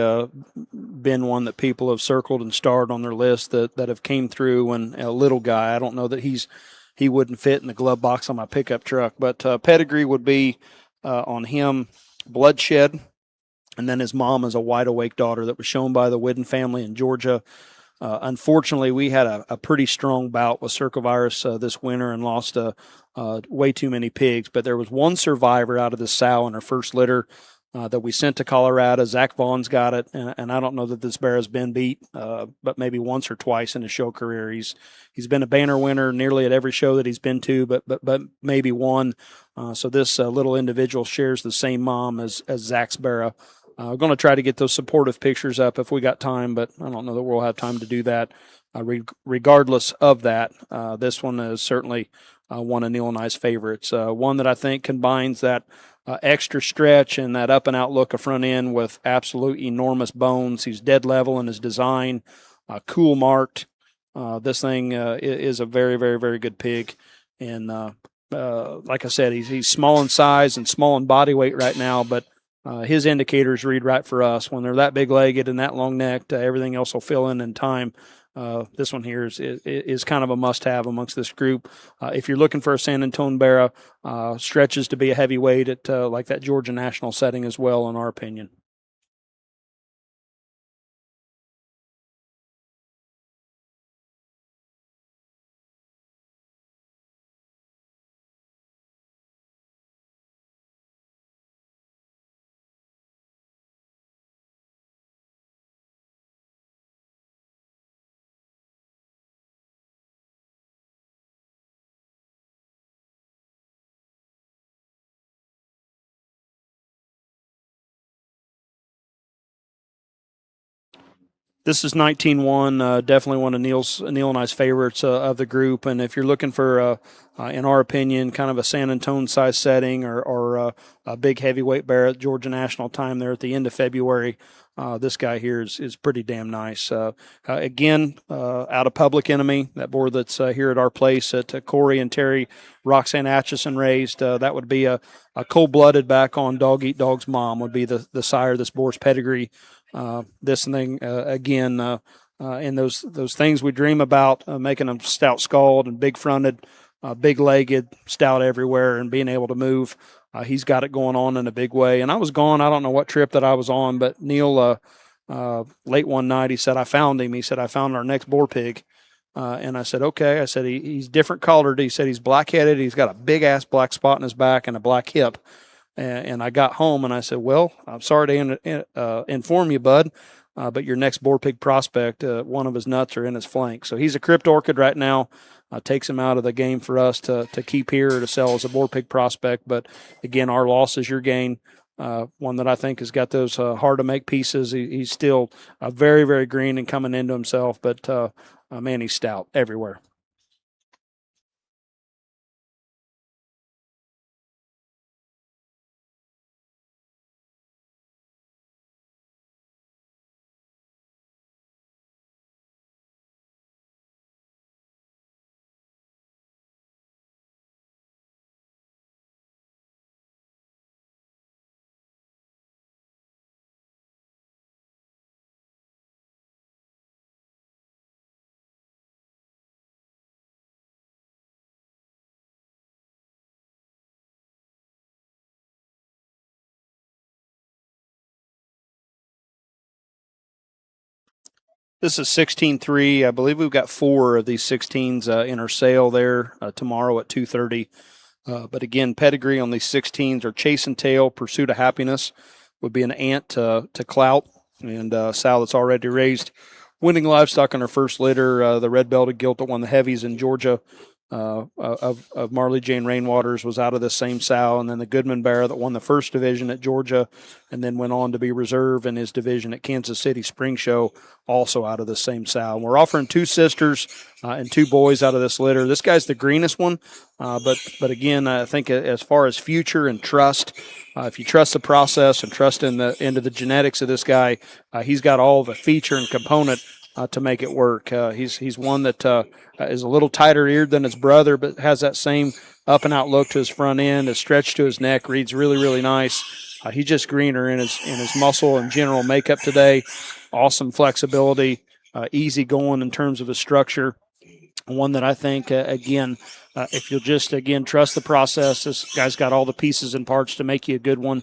been one that people have circled and starred on their list that have came through. And a little guy, I don't know that he wouldn't fit in the glove box on my pickup truck. But pedigree would be on him bloodshed. And then his mom is a wide awake daughter that was shown by the Whidden family in Georgia. Unfortunately, we had a pretty strong bout with circovirus this winter and lost way too many pigs. But there was one survivor out of the sow in her first litter that we sent to Colorado. Zach Vaughn's got it, and I don't know that this bear has been beat, but maybe once or twice in his show career. He's been a banner winner nearly at every show that he's been to, but maybe one. So this little individual shares the same mom as Zach's bear. We're going to try to get those supportive pictures up if we got time, but I don't know that we'll have time to do that. Regardless of that, this one is certainly one of Neil and I's favorites. One that I think combines that extra stretch and that up and out look of front end with absolute enormous bones. He's dead level in his design, cool marked, This thing is a very, very, very good pig. And like I said, he's small in size and small in body weight right now, but his indicators read right for us. When they're that big legged and that long necked, everything else will fill in time. This one here is kind of a must have amongst this group. If you're looking for a San Antonio Barra, stretches to be a heavyweight at like that Georgia National setting as well, in our opinion. This is 19-1, definitely one of Neil and I's favorites of the group. And if you're looking for, in our opinion, kind of a San Antonio size setting or a big heavyweight bear at Georgia National time there at the end of February, this guy here is pretty damn nice. Again, out of Public Enemy, that board that's here at our place at Corey and Terry Roxanne Atchison raised, that would be a cold-blooded back on Dog Eat Dog's mom would be the sire of this boar's pedigree. This thing again, and those things we dream about, making them stout skulled and big fronted, big legged, stout everywhere, and being able to move. He's got it going on in a big way. And I was gone. I don't know what trip that I was on, but Neil, late one night, he said, I found him. He said, I found our next boar pig. And I said, okay. I said, he's different colored. He said, he's black headed. He's got a big ass black spot in his back and a black hip. And I got home and I said, well, I'm sorry to inform you, bud, but your next boar pig prospect, one of his nuts are in his flank. So he's a crypt orchid right now. Takes him out of the game for us to keep here to sell as a boar pig prospect. But again, our loss is your gain. One that I think has got those hard to make pieces. He's still very, very green and coming into himself, but man, he's stout everywhere. This is 16-3. I believe we've got 4 of these 16s in our sale there tomorrow at 2:30. But again, pedigree on these 16s are Chase and Tail, Pursuit of Happiness would be an ant to Clout, and Sal that's already raised winning livestock on her first litter. The red belted gilt that won the heavies in Georgia of Marley Jane Rainwaters was out of the same sow, and then the Goodman Bear that won the first division at Georgia and then went on to be reserve in his division at Kansas City Spring Show, also out of the same sow. And we're offering 2 sisters and 2 boys out of this litter. This guy's the greenest one, but again, I think as far as future and trust, if you trust the process and trust into the genetics of this guy, he's got all the feature and component to make it work. He's one that is a little tighter eared than his brother, but has that same up and out look to his front end, is stretched to his neck, reads really, really nice. He's just greener in his muscle and general makeup today. Awesome flexibility, easy going in terms of his structure. One that I think, again, if you'll just, again, trust the process, this guy's got all the pieces and parts to make you a good one.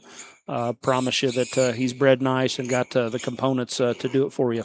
Promise you that he's bred nice and got the components to do it for you.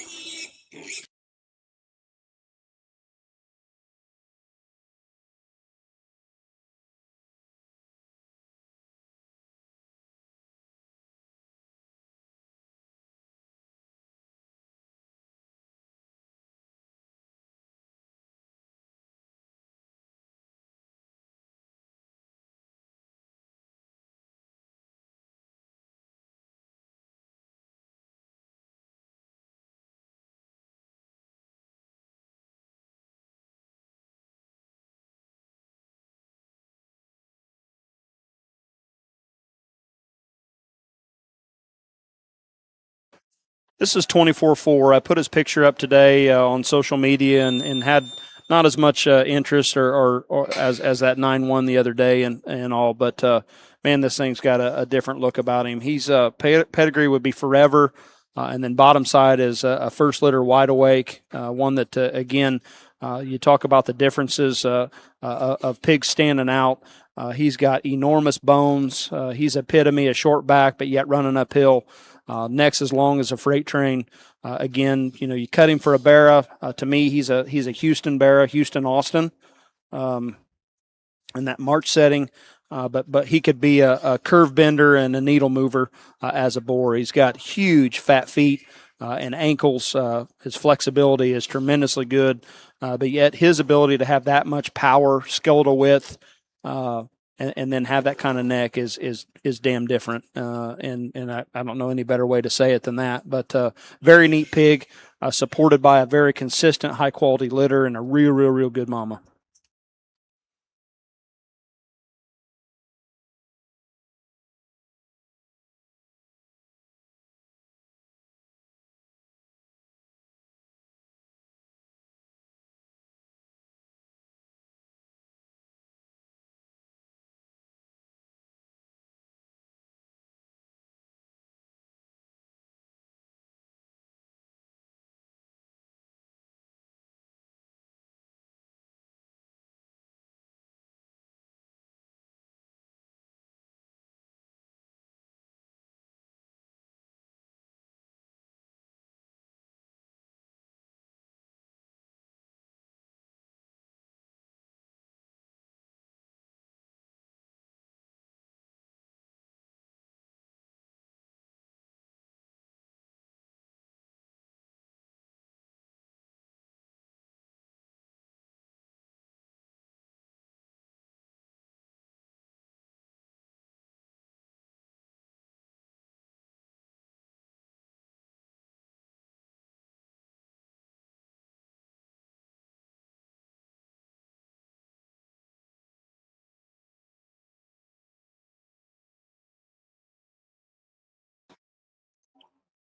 This is 24-4. I put his picture up today on social media and had not as much interest or as that 9-1 the other day and all, but man, this thing's got a different look about him. He's pedigree would be Forever, and then bottom side is a first litter Wide Awake, one that again you talk about the differences of pigs standing out. He's got enormous bones. He's epitome of short back, but yet running uphill. Neck's as long as a freight train. Again, you cut him for a Barra. To me, he's a Houston Barra, Houston Austin, in that March setting. But he could be a curve bender and a needle mover as a boar. He's got huge fat feet and ankles. His flexibility is tremendously good, but yet his ability to have that much power, skeletal width, and then have that kind of neck is damn different. And I don't know any better way to say it than that. But very neat pig, supported by a very consistent, high quality litter and a real good mama.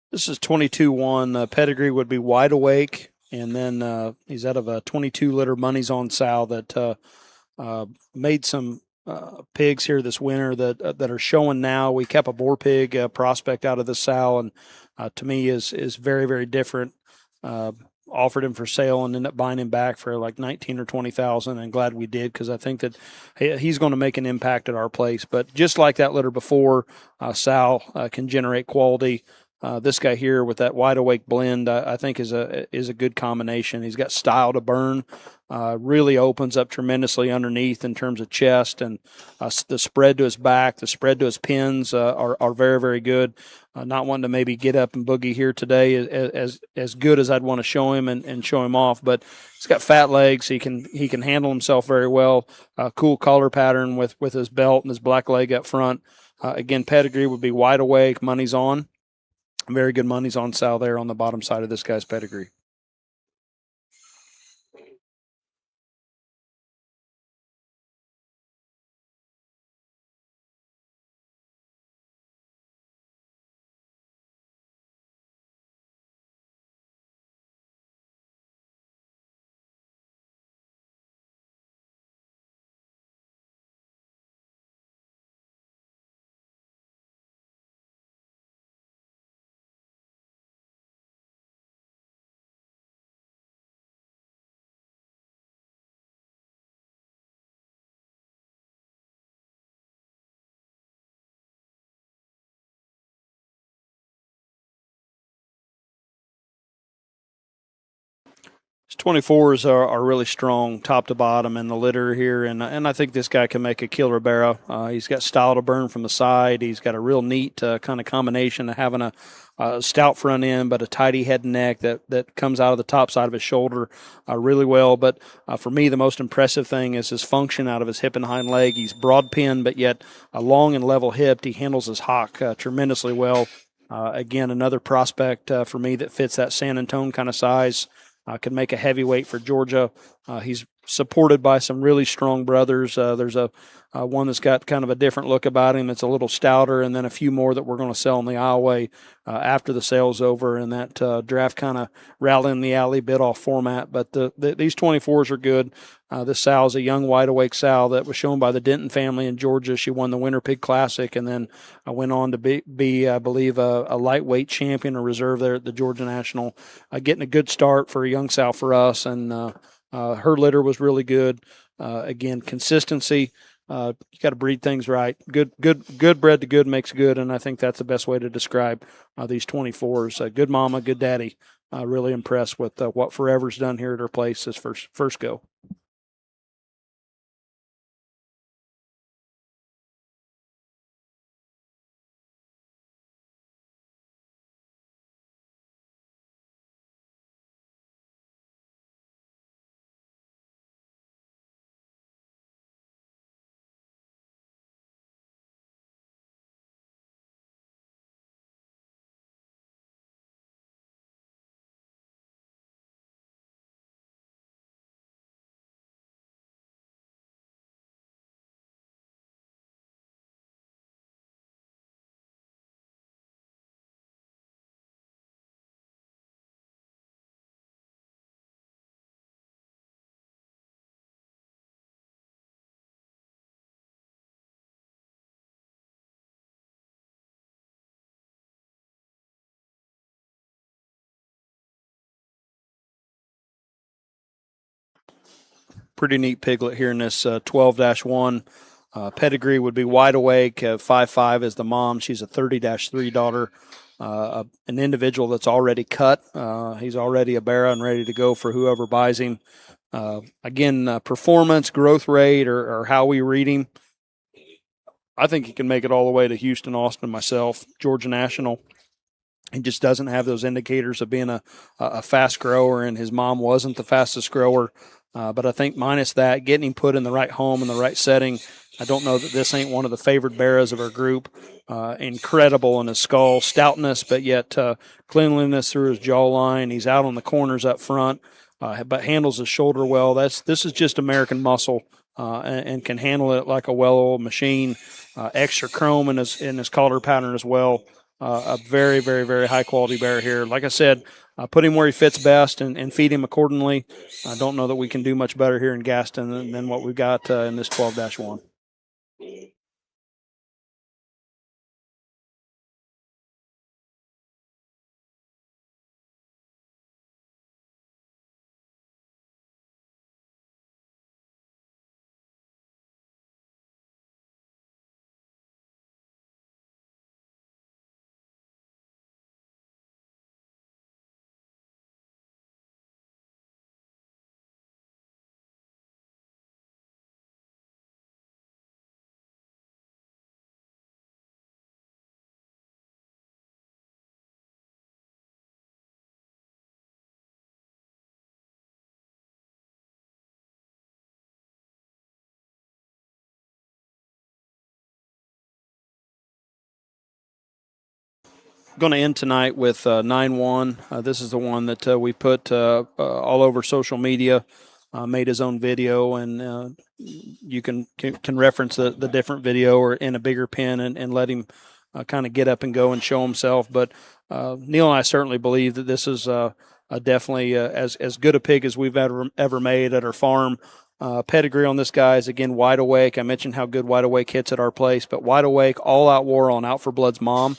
This is 22-1. Pedigree would be Wide Awake, and then he's out of a 22-litter Money's on sow that made some pigs here this winter that are showing now. We kept a boar pig prospect out of the sow, and to me is very different. Offered him for sale and ended up buying him back for like 19 or 20,000, and glad we did because I think that he's going to make an impact at our place. But just like that litter before, Sal can generate quality. This guy here with that Wide Awake blend, I think is a good combination. He's got style to burn, really opens up tremendously underneath in terms of chest, and the spread to his back, the spread to his pins are very good. Not wanting to maybe get up and boogie here today as good as I'd want to show him and show him off, but he's got fat legs. He can handle himself very well. Cool collar pattern with his belt and his black leg up front. Again, pedigree would be Wide Awake. Money's on. Very good Money's on Sal there on the bottom side of this guy's pedigree. His 24s are really strong top to bottom in the litter here, and I think this guy can make a killer barrow. He's got style to burn from the side. He's got a real neat kind of combination of having a stout front end, but a tidy head and neck that comes out of the top side of his shoulder really well. But for me, the most impressive thing is his function out of his hip and hind leg. He's broad pinned, but yet long and level hipped. He handles his hock tremendously well. Again, another prospect for me that fits that San Antone kind of size. Can make a heavyweight for Georgia. He's supported by some really strong brothers. There's a one that's got kind of a different look about him. It's a little stouter, and then a few more that we're going to sell in the aisleway after the sale's over. And that draft kind of rallying the alley bit off format. But these 24s are good. This sow is a young wide awake sow that was shown by the Denton family in Georgia. She won the Winter Pig Classic, and then went on to be I believe, a lightweight champion or reserve there at the Georgia National. Getting a good start for a young sow for us, and her litter was really good. Again, consistency. You got to breed things right. Good bred to good makes good, and I think that's the best way to describe these 24s. Good mama, good daddy. Really impressed with what Forever's done here at her place this first go. Pretty neat piglet here in this 12-1. Pedigree would be wide awake. 5'5" is the mom. She's a 30-3 daughter. An individual that's already cut. He's already a barra and ready to go for whoever buys him. Again, performance, growth rate, or how we read him. I think he can make it all the way to Houston, Austin, myself, Georgia National. He just doesn't have those indicators of being a fast grower, and his mom wasn't the fastest grower. But I think minus that, getting him put in the right home in the right setting, I don't know that this ain't one of the favored barras of our group. Incredible in his skull, stoutness, but yet cleanliness through his jawline. He's out on the corners up front, but handles his shoulder well. This is just American muscle, and can handle it like a well-oiled machine. Extra chrome in his collar pattern as well. A very, very, very high-quality bear here. Like I said, put him where he fits best and feed him accordingly. I don't know that we can do much better here in Gaston than what we've got in this 12-1. Going to end tonight with 9-1. This is the one that we put all over social media. Made his own video, and you can reference the different video or in a bigger pen and let him kind of get up and go and show himself. But Neil and I certainly believe that this is definitely as good a pig as we've ever made at our farm. Pedigree on this guy is, again, wide awake. I mentioned how good wide awake hits at our place, but wide awake, all out war on Out for Blood's mom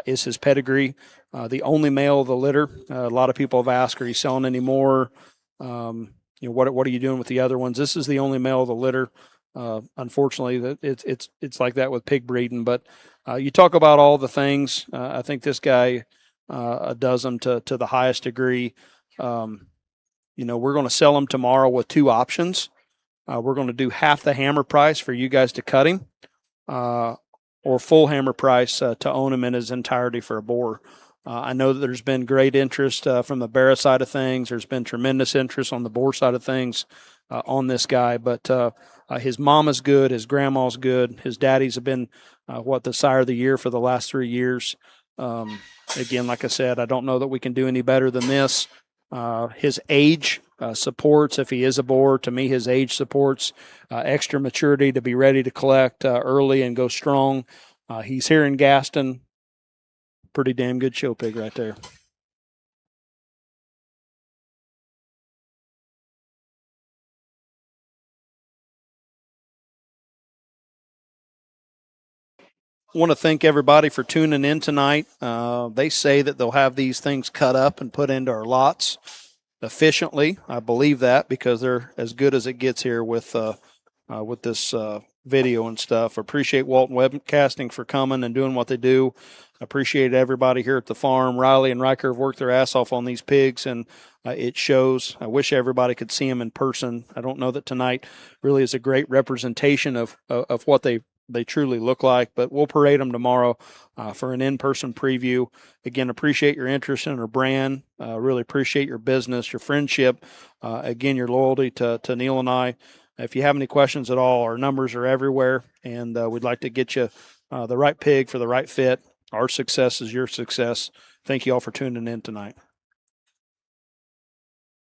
is his pedigree. The only male of the litter. A lot of people have asked, are you selling any more? What are you doing with the other ones? This is the only male of the litter. Unfortunately, it's like that with pig breeding. But you talk about all the things. I think this guy does them to the highest degree. We're going to sell him tomorrow with two options. We're going to do half the hammer price for you guys to cut him, or full hammer price to own him in his entirety for a boar. I know that there's been great interest from the Barra side of things. There's been tremendous interest on the boar side of things on this guy. But his mama's good. His grandma's good. His daddies have been, the sire of the year for the last 3 years. Again, like I said, I don't know that we can do any better than this. His age supports, if he is a boar, to me, his age supports extra maturity to be ready to collect early and go strong. He's here in Gaston. Pretty damn good show pig right there. Want to thank everybody for tuning in tonight. They say that they'll have these things cut up and put into our lots efficiently. I believe that because they're as good as it gets here with this video and stuff. Appreciate Walton Webcasting for coming and doing what they do. Appreciate everybody here at the farm. Riley and Riker have worked their ass off on these pigs, and it shows. I wish everybody could see them in person. I don't know that tonight really is a great representation of what they truly look like, but we'll parade them tomorrow for an in-person preview. Again, appreciate your interest in our brand. Really appreciate your business, your friendship, again, your loyalty to Neil and I. If you have any questions at all, our numbers are everywhere, and we'd like to get you the right pig for the right fit. Our success is your success. Thank you all for tuning in tonight.